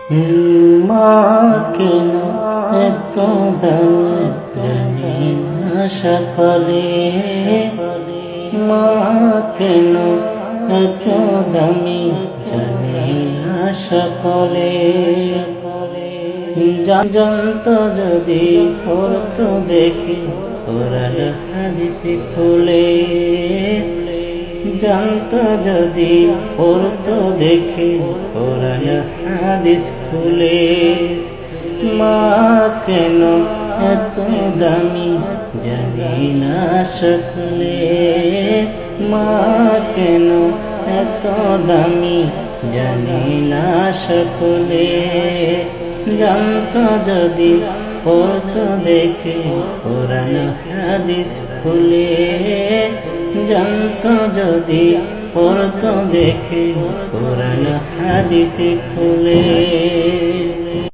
মা কেন এত দামি জানি না সকলে, মা কেন এত দামি জানি না সকলে। জানত যদি পড়তো দেখে কোরআন হাদিস খুলে, জানত যদি পড়তো দেখে কোরআন হাদিস খুলে। মা কেন এত দামি জানি না সকলে, মা কেন এত দামি জানি না সকলে। জানত যদি পড়তো দেখে কোরআন হাদিস খুলে, জানত যদি পড়তো দেখে কোরআন হাদিস খুলে।